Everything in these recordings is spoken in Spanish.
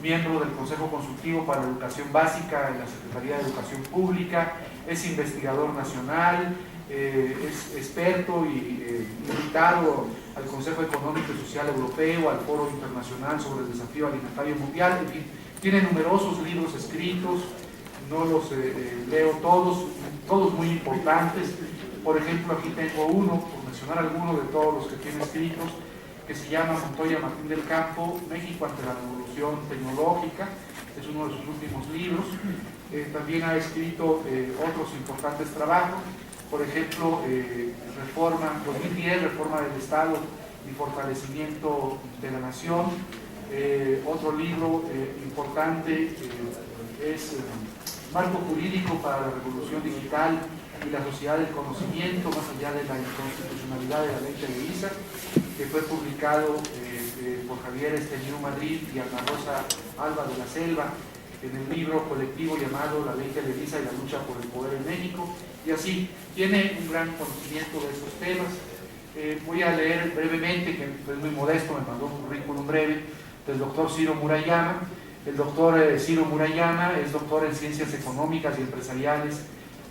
miembro del Consejo Consultivo para la Educación Básica en la Secretaría de Educación Pública, es investigador nacional, es experto y invitado al Consejo Económico y Social Europeo, al Foro Internacional sobre el Desafío Alimentario Mundial, en fin, tiene numerosos libros escritos, no los leo todos muy importantes. Por ejemplo, aquí tengo uno, por mencionar alguno de todos los que tiene escritos, que se llama Montoya Martín del Campo, México ante la Revolución Tecnológica, es uno de sus últimos libros. También ha escrito otros importantes trabajos, por ejemplo, Reforma 2010, Reforma del Estado y Fortalecimiento de la Nación. Otro libro importante es Marco Jurídico para la Revolución Digital y la Sociedad del Conocimiento, más allá de la inconstitucionalidad de la Ley Televisa, que fue publicado por Javier Esteño Madrid y Ana Rosa Alba de la Selva en el libro colectivo llamado La Ley Televisa y la lucha por el poder en México, y así tiene un gran conocimiento de estos temas. Voy a leer brevemente, que es muy modesto, me mandó un currículum breve, del doctor Ciro Murayama. El doctor Ciro Murayama es doctor en Ciencias Económicas y Empresariales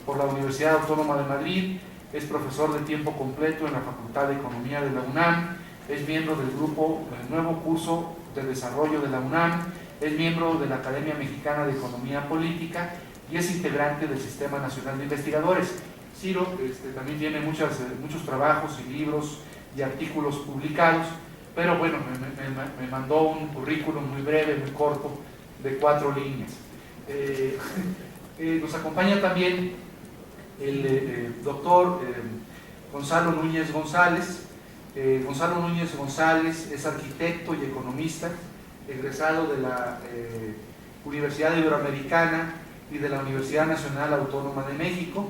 por la Universidad Autónoma de Madrid, es profesor de tiempo completo en la Facultad de Economía de la UNAM, es miembro del grupo Nuevo Curso de Desarrollo de la UNAM, es miembro de la Academia Mexicana de Economía Política y es integrante del Sistema Nacional de Investigadores. Ciro también tiene muchos trabajos y libros y artículos publicados, pero bueno, me mandó un currículum muy breve, muy corto, de 4 líneas. Nos acompaña también el doctor Gonzalo Núñez González. Gonzalo Núñez González es arquitecto y economista, egresado de la Universidad Iberoamericana y de la Universidad Nacional Autónoma de México.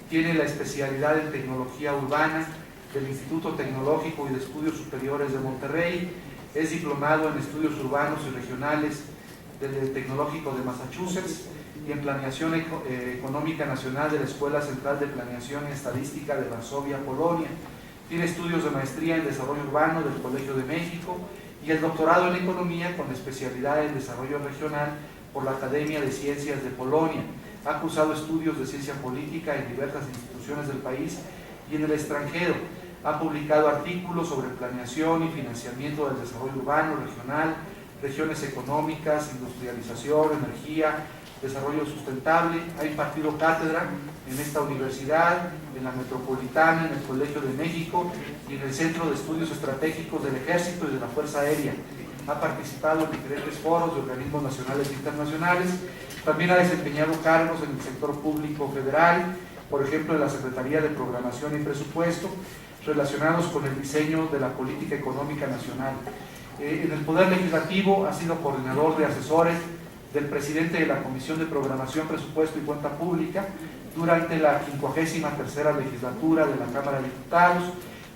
Tiene la especialidad en tecnología urbana del Instituto Tecnológico y de Estudios Superiores de Monterrey. Es diplomado en estudios urbanos y regionales del Tecnológico de Massachusetts y en Planeación Económica Nacional de la Escuela Central de Planeación y Estadística de Varsovia, Polonia. Tiene estudios de maestría en Desarrollo Urbano del Colegio de México y el doctorado en Economía con especialidad en Desarrollo Regional por la Academia de Ciencias de Polonia. Ha cursado estudios de ciencia política en diversas instituciones del país y en el extranjero. Ha publicado artículos sobre planeación y financiamiento del desarrollo urbano, regional, regiones económicas, industrialización, energía, desarrollo sustentable. Ha impartido cátedra en esta universidad, en la Metropolitana, en el Colegio de México y en el Centro de Estudios Estratégicos del Ejército y de la Fuerza Aérea. Ha participado en diferentes foros de organismos nacionales e internacionales. También ha desempeñado cargos en el sector público federal, por ejemplo en la Secretaría de Programación y Presupuesto, relacionados con el diseño de la política económica nacional. En el Poder Legislativo ha sido coordinador de asesores del presidente de la Comisión de Programación, Presupuesto y Cuenta Pública durante la 53ª legislatura de la Cámara de Diputados.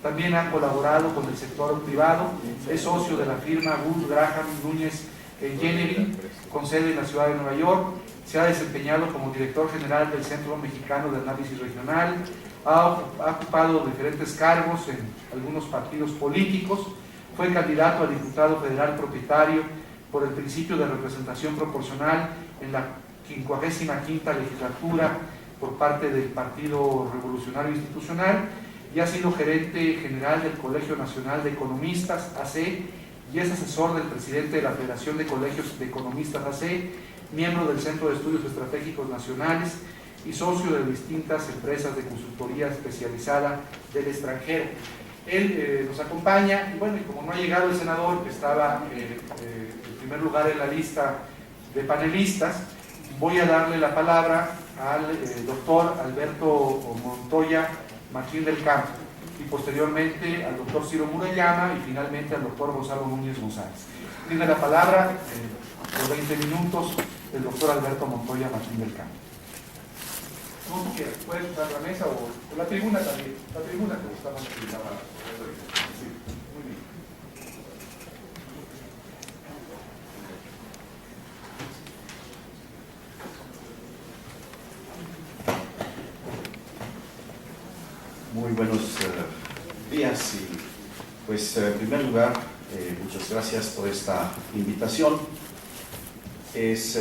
También ha colaborado con el sector privado, es socio de la firma Wood Graham Núñez Jennery, con sede en la ciudad de Nueva York. Se ha desempeñado como director general del Centro Mexicano de Análisis Regional, ha ocupado diferentes cargos en algunos partidos políticos, fue candidato a diputado federal propietario por el principio de representación proporcional en la 55ª legislatura por parte del Partido Revolucionario Institucional y ha sido gerente general del Colegio Nacional de Economistas, AC, y es asesor del presidente de la Federación de Colegios de Economistas, AC, miembro del Centro de Estudios Estratégicos Nacionales y socio de distintas empresas de consultoría especializada del extranjero. Él nos acompaña, y bueno, y como no ha llegado el senador, que estaba en primer lugar en la lista de panelistas, voy a darle la palabra al doctor Alberto Montoya Martín del Campo, y posteriormente al doctor Ciro Murayama, y finalmente al doctor Gonzalo Núñez González. Tiene la palabra por 20 minutos el doctor Alberto Montoya Martín del Campo. Como tú quieras, puedes usar la mesa o la tribuna también, la tribuna que está más utilizada. Sí, muy bien. Muy buenos días y pues en primer lugar muchas gracias por esta invitación. es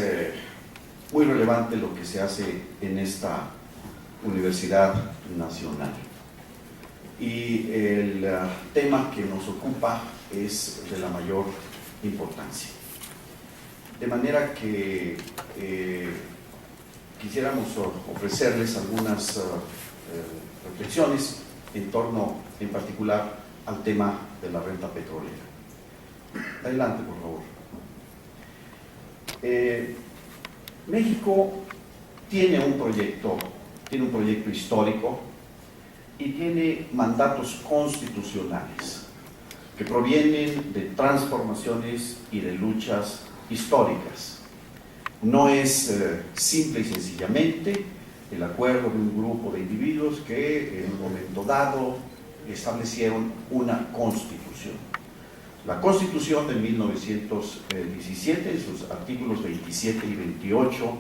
muy relevante lo que se hace en esta Universidad Nacional. Y el tema que nos ocupa es de la mayor importancia. De manera que quisiéramos ofrecerles algunas reflexiones en torno, en particular, al tema de la renta petrolera. Adelante, por favor. México tiene un proyecto histórico y tiene mandatos constitucionales que provienen de transformaciones y de luchas históricas. No es simple y sencillamente el acuerdo de un grupo de individuos que en un momento dado establecieron una constitución. La Constitución de 1917, en sus artículos 27 y 28,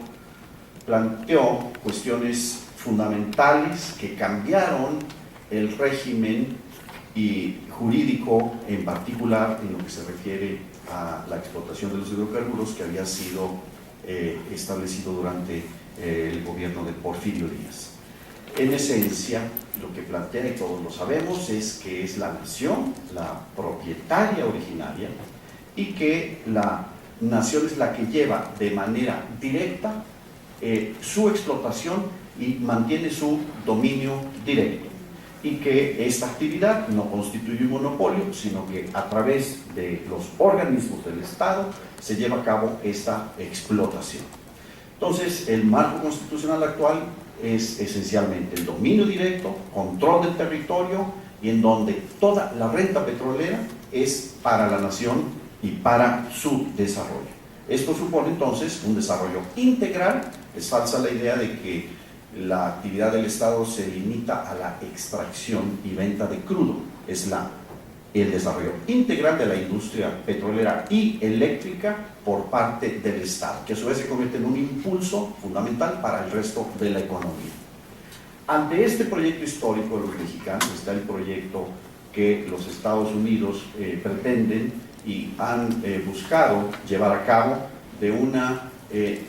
planteó cuestiones fundamentales que cambiaron el régimen jurídico, en particular en lo que se refiere a la explotación de los hidrocarburos que había sido establecido durante el gobierno de Porfirio Díaz. En esencia, lo que plantea, y todos lo sabemos, es que es la nación la propietaria originaria y que la nación es la que lleva de manera directa su explotación y mantiene su dominio directo, y que esta actividad no constituye un monopolio, sino que a través de los organismos del Estado se lleva a cabo esta explotación. Entonces, el marco constitucional actual es esencialmente el dominio directo, control del territorio, y en donde toda la renta petrolera es para la nación y para su desarrollo. Esto supone entonces un desarrollo integral. Es falsa la idea de que la actividad del Estado se limita a la extracción y venta de crudo. Es el desarrollo integral de la industria petrolera y eléctrica por parte del Estado, que a su vez se convierte en un impulso fundamental para el resto de la economía. Ante este proyecto histórico de los mexicanos está el proyecto que los Estados Unidos pretenden y han buscado llevar a cabo de una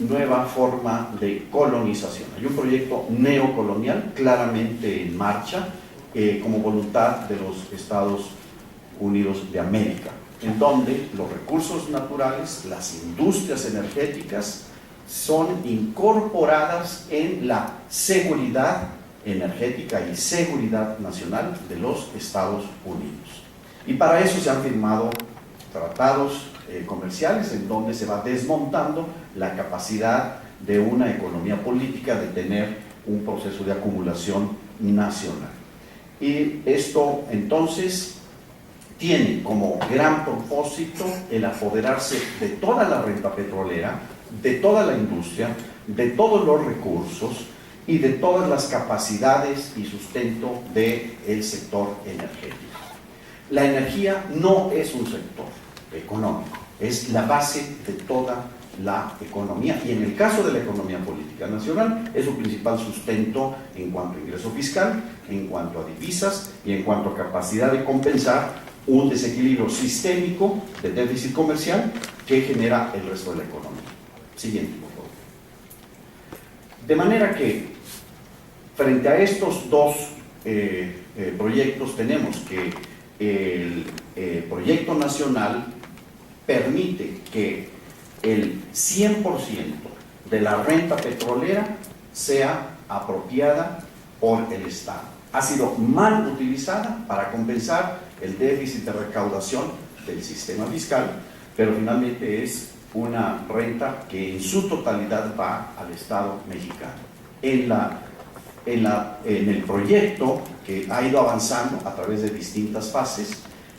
nueva forma de colonización. Hay un proyecto neocolonial claramente en marcha como voluntad de los Estados Unidos de América, en donde los recursos naturales, las industrias energéticas son incorporadas en la seguridad energética y seguridad nacional de los Estados Unidos. Y para eso se han firmado tratados comerciales en donde se va desmontando la capacidad de una economía política de tener un proceso de acumulación nacional. Y esto entonces tiene como gran propósito el apoderarse de toda la renta petrolera, de toda la industria, de todos los recursos y de todas las capacidades y sustento del sector energético. La energía no es un sector económico, es la base de toda la economía, y en el caso de la economía política nacional es su principal sustento en cuanto a ingreso fiscal, en cuanto a divisas y en cuanto a capacidad de compensar un desequilibrio sistémico de déficit comercial que genera el resto de la economía. Siguiente, por favor. De manera que frente a estos dos proyectos tenemos que el proyecto nacional permite que el 100% de la renta petrolera sea apropiada por el Estado. Ha sido mal utilizada para compensar el déficit de recaudación del sistema fiscal, pero finalmente es una renta que en su totalidad va al Estado mexicano. En el proyecto que ha ido avanzando a través de distintas fases,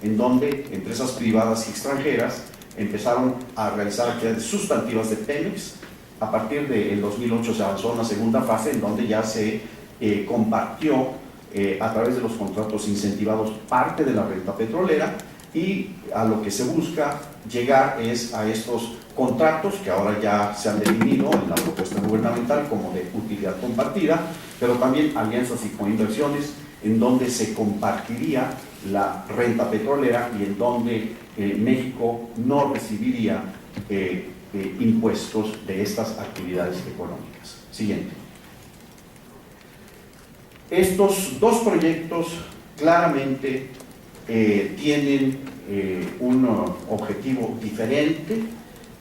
en donde empresas privadas y extranjeras empezaron a realizar actividades sustantivas de Pemex. A partir del 2008 se avanzó a una segunda fase en donde ya se compartió a través de los contratos incentivados parte de la renta petrolera, y a lo que se busca llegar es a estos contratos que ahora ya se han definido en la propuesta gubernamental como de utilidad compartida, pero también alianzas y coinversiones en donde se compartiría la renta petrolera y en donde México no recibiría impuestos de estas actividades económicas. Siguiente. Estos dos proyectos claramente tienen un objetivo diferente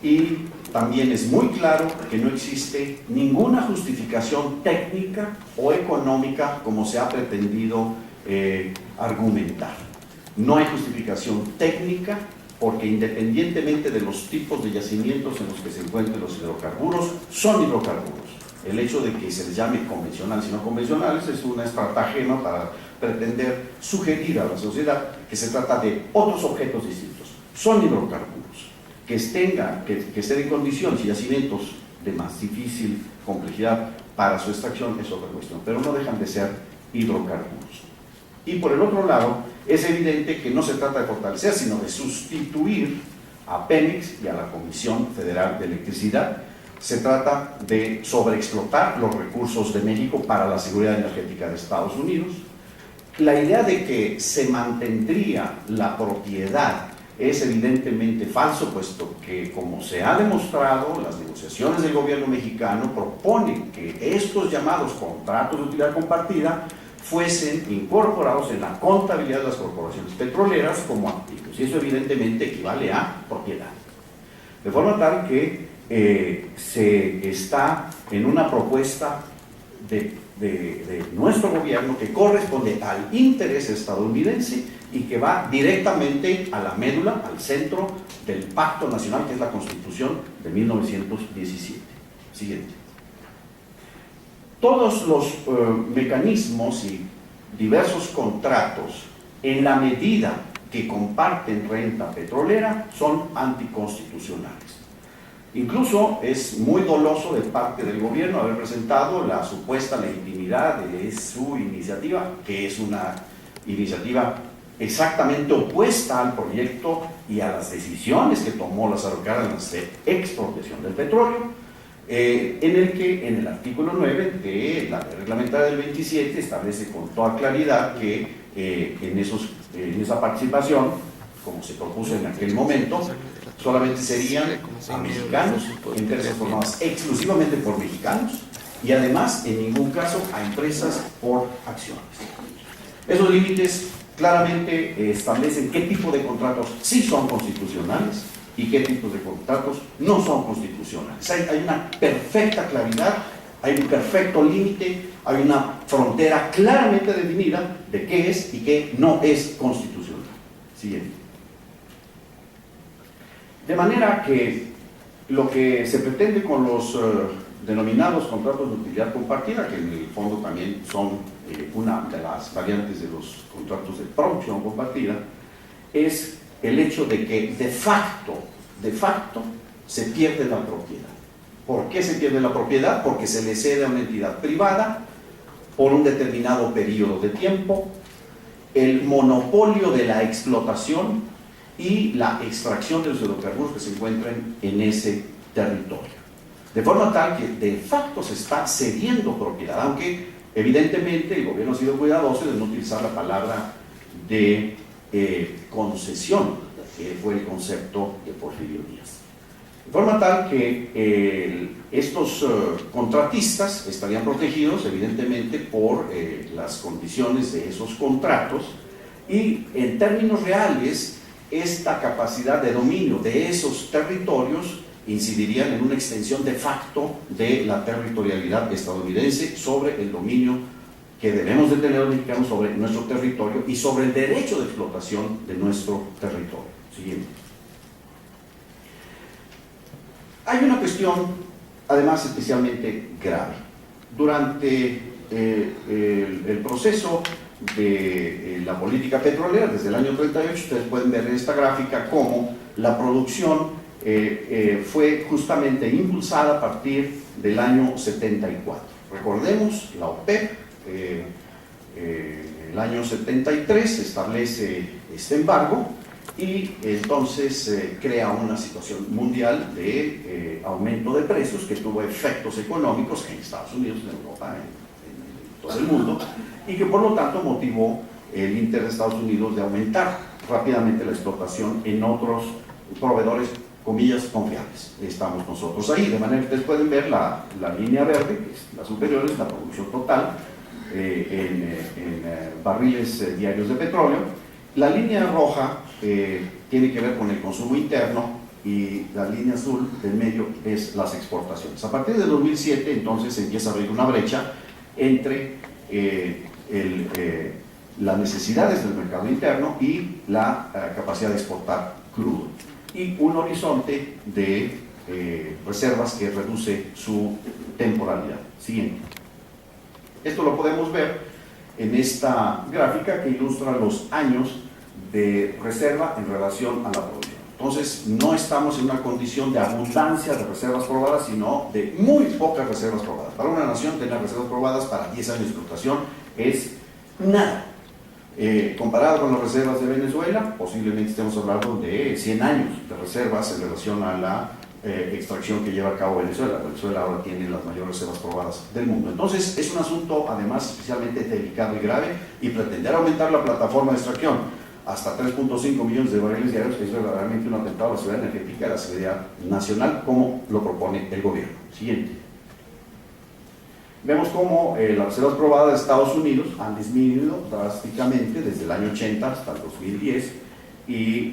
y también es muy claro que no existe ninguna justificación técnica o económica como se ha pretendido argumentar. No hay justificación técnica porque independientemente de los tipos de yacimientos en los que se encuentren los hidrocarburos, son hidrocarburos. El hecho de que se les llame convencionales y no convencionales es una estratagema para pretender sugerir a la sociedad que se trata de otros objetos distintos. Son hidrocarburos. Que estén en condiciones y yacimientos de más difícil complejidad para su extracción es otra cuestión, pero no dejan de ser hidrocarburos. Y por el otro lado, es evidente que no se trata de fortalecer, sino de sustituir a Pemex y a la Comisión Federal de Electricidad. Se trata de sobreexplotar los recursos de México para la seguridad energética de Estados Unidos. La idea de que se mantendría la propiedad es evidentemente falso, puesto que, como se ha demostrado, las negociaciones del gobierno mexicano proponen que estos llamados contratos de utilidad compartida fuesen incorporados en la contabilidad de las corporaciones petroleras como activos, y eso evidentemente equivale a propiedad. De forma tal que se está en una propuesta de nuestro gobierno que corresponde al interés estadounidense y que va directamente a la médula, al centro del Pacto Nacional, que es la Constitución de 1917. Siguiente. Todos los mecanismos y diversos contratos, en la medida que comparten renta petrolera, son anticonstitucionales. Incluso es muy doloso de parte del gobierno haber presentado la supuesta legitimidad de su iniciativa, que es una iniciativa exactamente opuesta al proyecto y a las decisiones que tomó las Cárdenas de expropiación del petróleo, en el que en el artículo 9 de la ley reglamentaria del 27 establece con toda claridad que en esa participación, como se propuso en aquel momento, solamente serían a mexicanos, empresas formadas exclusivamente por mexicanos y además en ningún caso a empresas por acciones. Esos límites claramente establecen qué tipo de contratos sí son constitucionales y qué tipos de contratos no son constitucionales. Hay una perfecta claridad, hay un perfecto límite, hay una frontera claramente definida de qué es y qué no es constitucional. Siguiente. De manera que lo que se pretende con los denominados contratos de utilidad compartida, que en el fondo también son una de las variantes de los contratos de producción compartida, es el hecho de que de facto se pierde la propiedad. ¿Por qué se pierde la propiedad? Porque se le cede a una entidad privada por un determinado periodo de tiempo el monopolio de la explotación y la extracción de los hidrocarburos que se encuentren en ese territorio. De forma tal que de facto se está cediendo propiedad, aunque evidentemente el gobierno ha sido cuidadoso de no utilizar la palabra de concesión, que fue el concepto de Porfirio Díaz. De forma tal que estos contratistas estarían protegidos evidentemente por las condiciones de esos contratos y en términos reales esta capacidad de dominio de esos territorios incidirían en una extensión de facto de la territorialidad estadounidense sobre el dominio que debemos de tener los mexicanos sobre nuestro territorio y sobre el derecho de explotación de nuestro territorio. Siguiente. Hay una cuestión, además, especialmente grave. Durante el proceso de la política petrolera, desde el año 38, ustedes pueden ver en esta gráfica cómo la producción fue justamente impulsada a partir del año 74. Recordemos, la OPEP, el año 73 se establece este embargo y entonces crea una situación mundial de aumento de precios que tuvo efectos económicos en Estados Unidos, en Europa, en todo el mundo, y que por lo tanto motivó el interés de Estados Unidos de aumentar rápidamente la explotación en otros proveedores, comillas, confiables. Estamos nosotros ahí, de manera que ustedes pueden ver la línea verde, que es la superior, es la producción total en barriles diarios de petróleo. La línea roja tiene que ver con el consumo interno y la línea azul del medio es las exportaciones. A partir de 2007 entonces se empieza a abrir una brecha entre las necesidades del mercado interno y la capacidad de exportar crudo, y un horizonte de reservas que reduce su temporalidad. Siguiente. Esto lo podemos ver en esta gráfica que ilustra los años de reserva en relación a la producción. Entonces, no estamos en una condición de abundancia de reservas probadas, sino de muy pocas reservas probadas. Para una nación, tener reservas probadas para 10 años de explotación es nada. Comparado con las reservas de Venezuela, posiblemente estemos hablando de 100 años de reservas en relación a la extracción que lleva a cabo Venezuela. Venezuela ahora tiene las mayores reservas probadas del mundo. Entonces, es un asunto, además, especialmente delicado y grave, y pretender aumentar la plataforma de extracción hasta 3.5 millones de barriles diarios es verdaderamente un atentado a la seguridad energética y a la seguridad nacional, como lo propone el gobierno. Siguiente. Vemos cómo las reservas probadas de Estados Unidos han disminuido drásticamente desde el año 80 hasta el 2010, y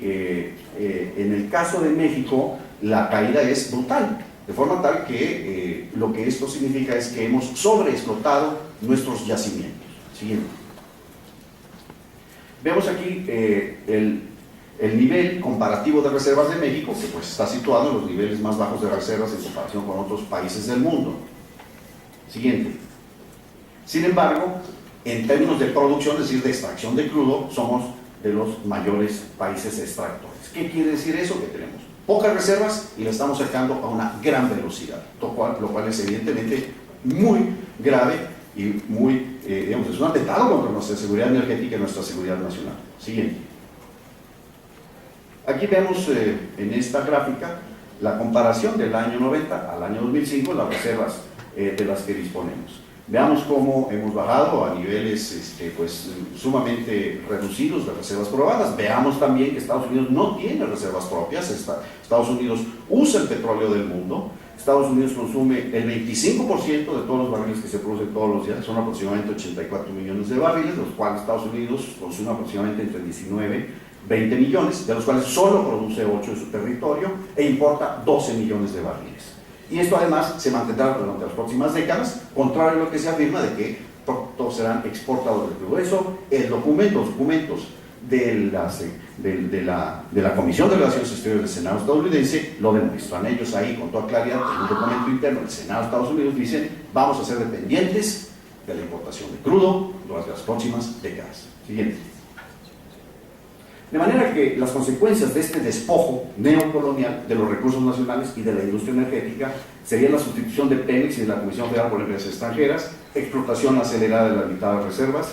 en el caso de México la caída es brutal, de forma tal que lo que esto significa es que hemos sobreexplotado nuestros yacimientos. Siguiente. Vemos aquí el nivel comparativo de reservas de México, que pues está situado en los niveles más bajos de reservas en comparación con otros países del mundo. Siguiente. Sin embargo, en términos de producción, es decir, de extracción de crudo, somos de los mayores países extractores. ¿Qué quiere decir eso? Que tenemos pocas reservas y le estamos sacando a una gran velocidad, lo cual es evidentemente muy grave y muy, digamos, es un atentado contra nuestra seguridad energética y nuestra seguridad nacional. Siguiente. Aquí vemos en esta gráfica la comparación del año 90 al año 2005, las reservas de las que disponemos. Veamos cómo hemos bajado a niveles pues, sumamente reducidos de reservas probadas. Veamos también que Estados Unidos no tiene reservas propias. Estados Unidos usa el petróleo del mundo. Estados Unidos consume el 25% de todos los barriles que se producen todos los días, son aproximadamente 84 millones de barriles, de los cuales Estados Unidos consume aproximadamente entre 19 y 20 millones, de los cuales solo produce 8 en su territorio e importa 12 millones de barriles. Y esto además se mantendrá durante las próximas décadas, contrario a lo que se afirma de que todos serán exportadores de crudo. Eso, documentos de la Comisión de Relaciones Exteriores del Senado estadounidense lo demuestran. Ellos ahí con toda claridad, en un documento interno del Senado de Estados Unidos, dicen: vamos a ser dependientes de la importación de crudo durante las próximas décadas. Siguiente. De manera que las consecuencias de este despojo neocolonial de los recursos nacionales y de la industria energética serían la sustitución de Pemex y de la Comisión Federal por empresas extranjeras, explotación acelerada de las limitadas reservas.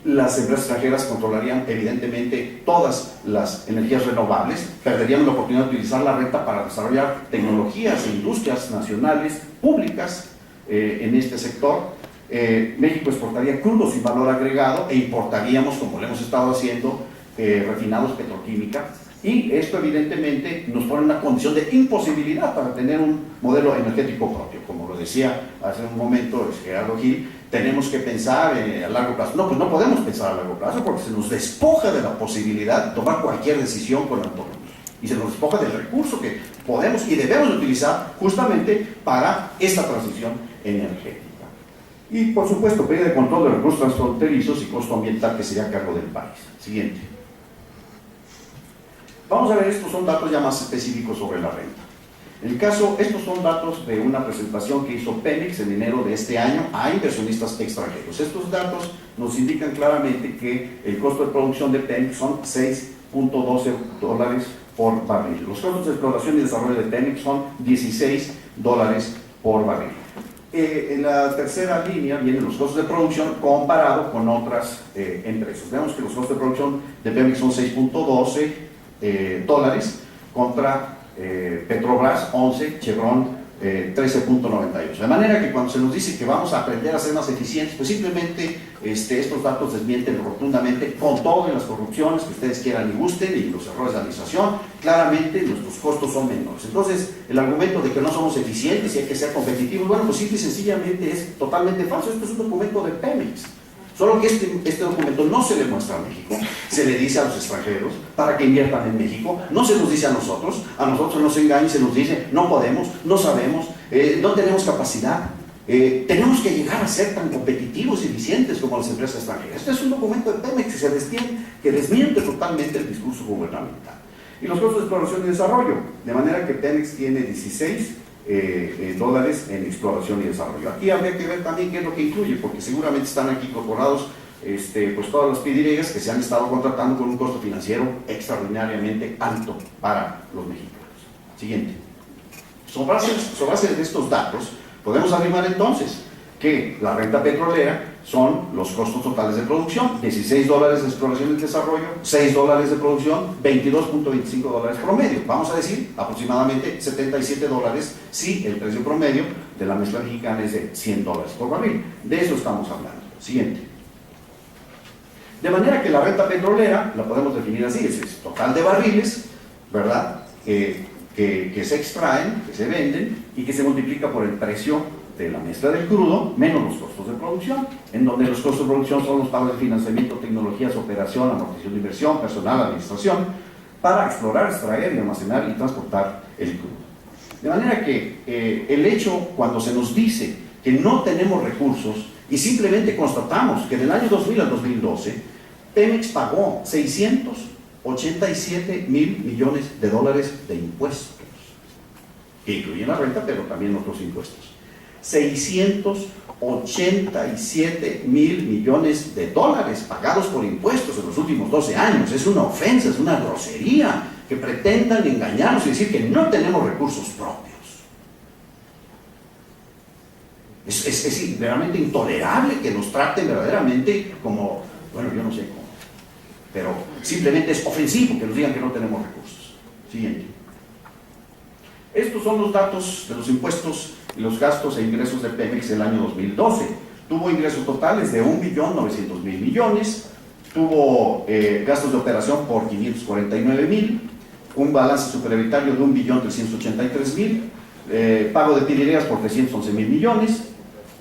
Las empresas extranjeras controlarían evidentemente todas las energías renovables, perderían la oportunidad de utilizar la renta para desarrollar tecnologías e industrias nacionales públicas en este sector. México exportaría crudo sin valor agregado e importaríamos, como lo hemos estado haciendo, refinados petroquímica, y esto evidentemente nos pone en una condición de imposibilidad para tener un modelo energético propio. Como lo decía hace un momento Gerardo Gil, tenemos que pensar a largo plazo. No, pues no podemos pensar a largo plazo porque se nos despoja de la posibilidad de tomar cualquier decisión con autónomos, y se nos despoja del recurso que podemos y debemos utilizar justamente para esta transición energética. Y por supuesto, pérdida de control de recursos transfronterizos y costo ambiental que sería a cargo del país. Siguiente. Vamos a ver, estos son datos ya más específicos sobre la renta. En el caso, estos son datos de una presentación que hizo Pemex en enero de este año a inversionistas extranjeros. Estos datos nos indican claramente que el costo de producción de Pemex son $6.12 por barril. Los costos de exploración y desarrollo de Pemex son $16 por barril. En la tercera línea vienen los costos de producción comparado con otras empresas. Vemos que los costos de producción de Pemex son $6.12 contra Petrobras 11, Chevron 13.98. De manera que cuando se nos dice que vamos a aprender a ser más eficientes, pues simplemente estos datos desmienten rotundamente, con todo en las corrupciones que ustedes quieran y gusten y los errores de administración. Claramente nuestros costos son menores. Entonces, el argumento de que no somos eficientes y hay que ser competitivos, bueno, pues simple y sencillamente es totalmente falso. Esto es un documento de Pemex. Solo que este documento no se le muestra a México, se le dice a los extranjeros para que inviertan en México, no se nos dice a nosotros nos engaña y se nos dice no podemos, no sabemos, no tenemos capacidad, tenemos que llegar a ser tan competitivos y eficientes como las empresas extranjeras. Este es un documento de Pemex que desmiente totalmente el discurso gubernamental. Y los costos de exploración y desarrollo, de manera que Pemex tiene 16 dólares en exploración y desarrollo. Aquí habría que ver también qué es lo que incluye, porque seguramente están aquí incorporados pues todas las PDVSAs que se han estado contratando con un costo financiero extraordinariamente alto para los mexicanos. Siguiente. Sobre base de estos datos, podemos afirmar entonces que la renta petrolera son los costos totales de producción, 16 dólares de exploración y desarrollo, 6 dólares de producción, 22.25 dólares promedio. Vamos a decir aproximadamente 77 dólares si el precio promedio de la mezcla mexicana es de 100 dólares por barril. De eso estamos hablando. Siguiente. De manera que la renta petrolera la podemos definir así, es total de barriles, ¿verdad? Que se extraen, que se venden y que se multiplica por el precio de la mezcla del crudo, menos los costos de producción, en donde los costos de producción son los pagos de financiamiento, tecnologías, operación, amortización de inversión, personal, administración, para explorar, extraer y almacenar y transportar el crudo. De manera que el hecho, cuando se nos dice que no tenemos recursos y simplemente constatamos que del año 2000 al 2012, Pemex pagó 687 mil millones de dólares de impuestos, que incluyen la renta, pero también otros impuestos. 687 mil millones de dólares pagados por impuestos en los últimos 12 años. Es una ofensa, es una grosería que pretendan engañarnos y decir que no tenemos recursos propios. Es realmente intolerable que nos traten verdaderamente como, bueno, yo no sé cómo, pero simplemente es ofensivo que nos digan que no tenemos recursos. Siguiente. Estos son los datos de los impuestos y los gastos e ingresos de Pemex el año 2012. Tuvo ingresos totales de 1.900.000 millones, tuvo gastos de operación por 549.000, un balance superavitario de 1.383.000, pago de PDVSAs por 311.000 millones,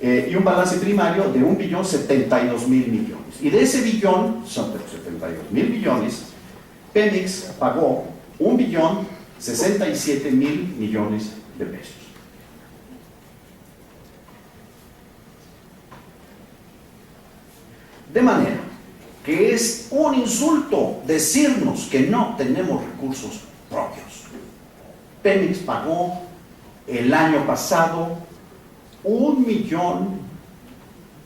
y un balance primario de 1.072.000 millones. Y de ese billón, son 72.000 millones, Pemex pagó 1.067.000 millones de pesos. De manera que es un insulto decirnos que no tenemos recursos propios. Pemex pagó el año pasado 1 millón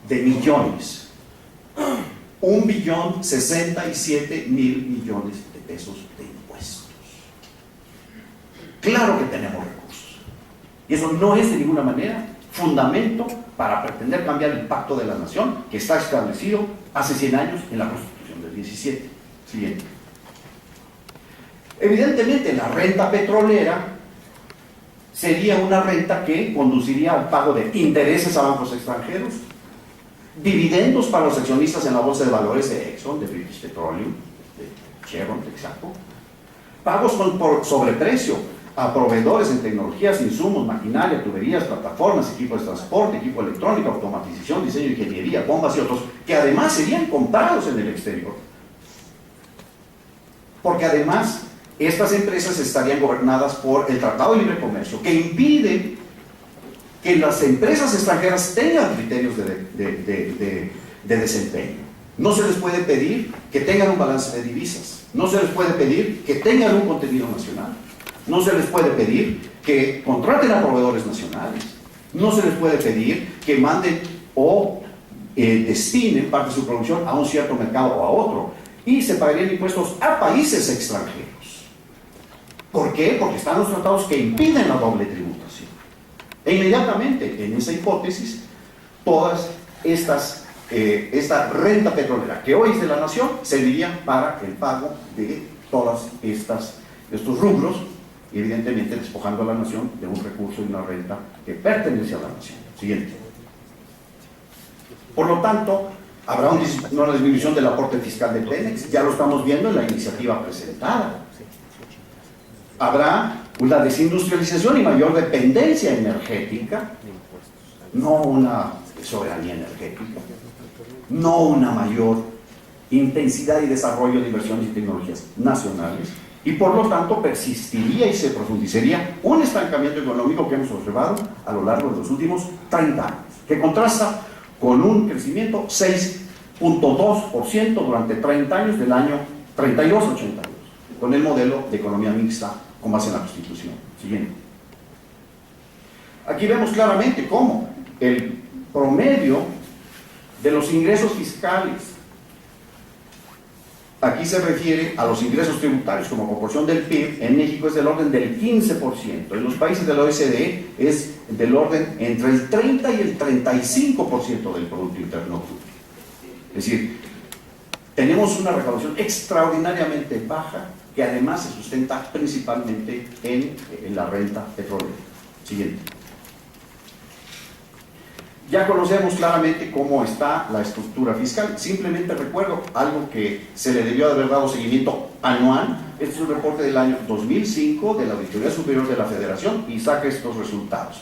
de millones, 1.067.000 millones de pesos de impuestos. Claro que tenemos recursos. Y eso no es de ninguna manera fundamento para pretender cambiar el pacto de la nación que está establecido hace 100 años en la Constitución del 17. Siguiente. Evidentemente la renta petrolera sería una renta que conduciría al pago de intereses a bancos extranjeros, dividendos para los accionistas en la bolsa de valores de Exxon, de British Petroleum, de Chevron, de Texaco, pagos por sobreprecio a proveedores en tecnologías, insumos, maquinaria, tuberías, plataformas, equipos de transporte, equipo electrónico, automatización, diseño, ingeniería, bombas y otros, que además serían comprados en el exterior. Porque además estas empresas estarían gobernadas por el Tratado de Libre Comercio, que impide que las empresas extranjeras tengan criterios de desempeño. No se les puede pedir que tengan un balance de divisas, no se les puede pedir que tengan un contenido nacional, no se les puede pedir que contraten a proveedores nacionales, no se les puede pedir que manden o destinen parte de su producción a un cierto mercado o a otro, y se pagarían impuestos a países extranjeros. ¿Por qué? Porque están los tratados que impiden la doble tributación. E inmediatamente, en esa hipótesis, todas esta renta petrolera que hoy es de la nación serviría para el pago de todas estos rubros y evidentemente despojando a la nación de un recurso y una renta que pertenece a la nación. Siguiente. Por lo tanto, habrá una disminución del aporte fiscal de Pemex, ya lo estamos viendo en la iniciativa presentada. Habrá una desindustrialización y mayor dependencia energética, no una soberanía energética, no una mayor intensidad y desarrollo de inversiones y tecnologías nacionales, y por lo tanto persistiría y se profundizaría un estancamiento económico que hemos observado a lo largo de los últimos 30 años, que contrasta con un crecimiento 6.2% durante 30 años del año 32-82, con el modelo de economía mixta con base en la Constitución. Siguiente. Aquí vemos claramente cómo el promedio de los ingresos fiscales, aquí se refiere a los ingresos tributarios como proporción del PIB, en México es del orden del 15%, en los países de la OECD es del orden entre el 30 y el 35% del Producto Interno Bruto. Es decir, tenemos una recaudación extraordinariamente baja que además se sustenta principalmente en la renta petrolera. Siguiente. Ya conocemos claramente cómo está la estructura fiscal. Simplemente recuerdo algo que se le debió haber dado seguimiento anual. Este es un reporte del año 2005 de la Auditoría Superior de la Federación y saca estos resultados.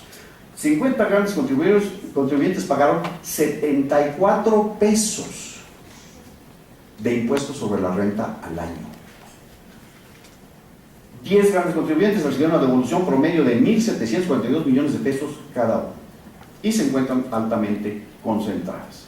50 grandes contribuyentes pagaron 74 pesos de impuestos sobre la renta al año. 10 grandes contribuyentes recibieron una devolución promedio de 1.742 millones de pesos cada uno y se encuentran altamente concentradas.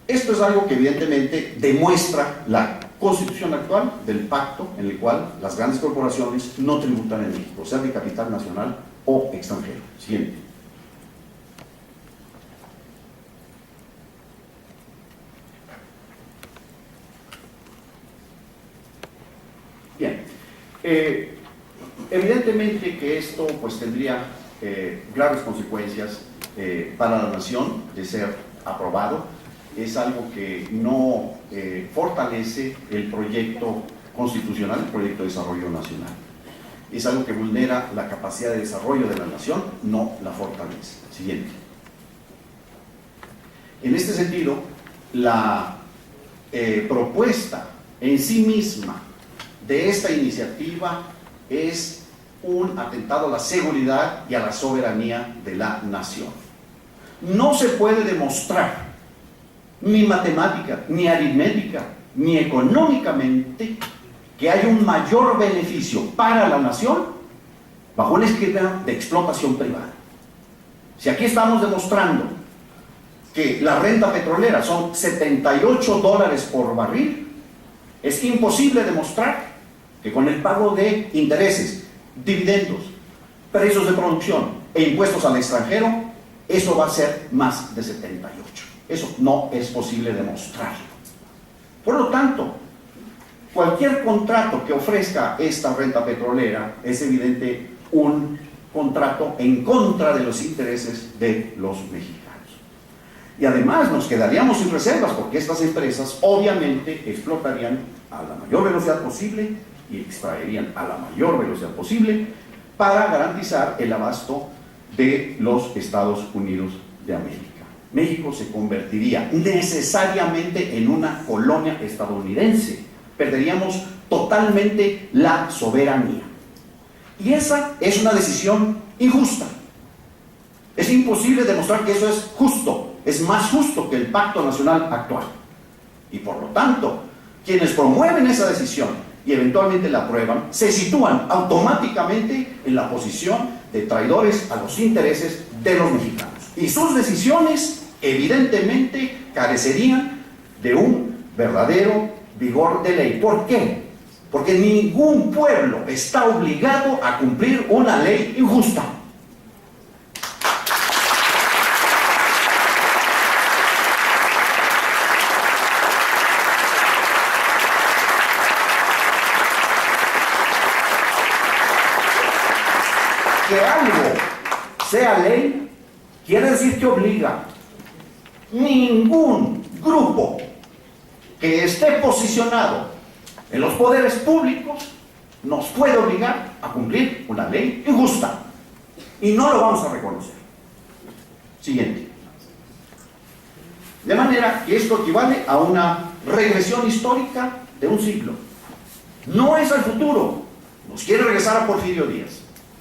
Esto es algo que evidentemente demuestra la constitución actual del pacto en el cual las grandes corporaciones no tributan en México, sea de capital nacional o extranjero. Siguiente. Bien. Evidentemente que esto pues tendría graves consecuencias para la nación de ser aprobado. Es algo que no fortalece el proyecto constitucional, el proyecto de desarrollo nacional. Es algo que vulnera la capacidad de desarrollo de la nación, no la fortalece. Siguiente. En este sentido, la propuesta en sí misma de esta iniciativa es un atentado a la seguridad y a la soberanía de la nación. No se puede demostrar, ni matemática, ni aritmética, ni económicamente, que hay un mayor beneficio para la nación bajo un esquema de explotación privada. Si aquí estamos demostrando que la renta petrolera son $78 por barril, es imposible demostrar que con el pago de intereses, dividendos, precios de producción e impuestos al extranjero, eso va a ser más de 78. Eso no es posible demostrarlo. Por lo tanto, cualquier contrato que ofrezca esta renta petrolera es evidente un contrato en contra de los intereses de los mexicanos. Y además nos quedaríamos sin reservas porque estas empresas obviamente explotarían a la mayor velocidad posible y extraerían a la mayor velocidad posible para garantizar el abasto de los Estados Unidos de América. México se convertiría necesariamente en una colonia estadounidense. Perderíamos totalmente la soberanía. Y esa es una decisión injusta. Es imposible demostrar que eso es justo. Es más justo que el pacto nacional actual. Y por lo tanto, quienes promueven esa decisión y eventualmente la aprueban, se sitúan automáticamente en la posición de traidores a los intereses de los mexicanos. Y sus decisiones, evidentemente, carecerían de un verdadero vigor de ley. ¿Por qué? Porque ningún pueblo está obligado a cumplir una ley injusta. Que algo sea ley quiere decir que obliga. Ningún grupo que esté posicionado en los poderes públicos nos puede obligar a cumplir una ley injusta. Y no lo vamos a reconocer. Siguiente. De manera que esto equivale a una regresión histórica de un siglo. No es al futuro. Nos quiere regresar a Porfirio Díaz.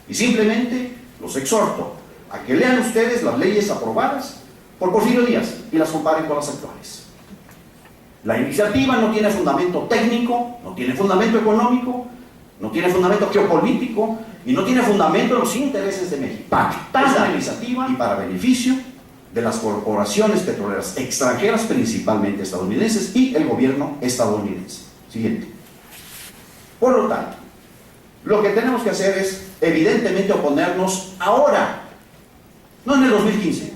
Y simplemente los exhorto a que lean ustedes las leyes aprobadas por Porfirio Díaz y las comparen con las actuales. La iniciativa no tiene fundamento técnico, no tiene fundamento económico, no tiene fundamento geopolítico y no tiene fundamento en los intereses de México. Pactada la iniciativa y para beneficio de las corporaciones petroleras extranjeras, principalmente estadounidenses, y el gobierno estadounidense. Siguiente. Por lo tanto, lo que tenemos que hacer es, evidentemente, oponernos ahora, no en el 2015.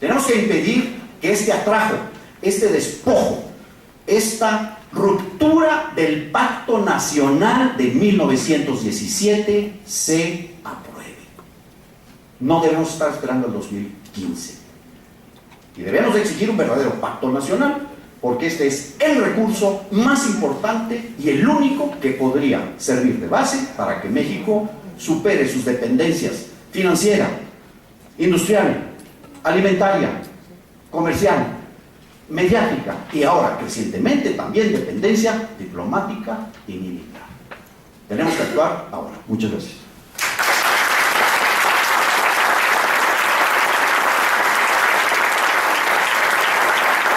Tenemos que impedir que este atrajo, este despojo, esta ruptura del Pacto Nacional de 1917 se apruebe. No debemos estar esperando el 2015. Y debemos exigir un verdadero pacto nacional, porque este es el recurso más importante y el único que podría servir de base para que México supere sus dependencias financiera, industrial, alimentaria, comercial, mediática y ahora crecientemente también dependencia diplomática y militar. Tenemos que actuar ahora. Muchas gracias.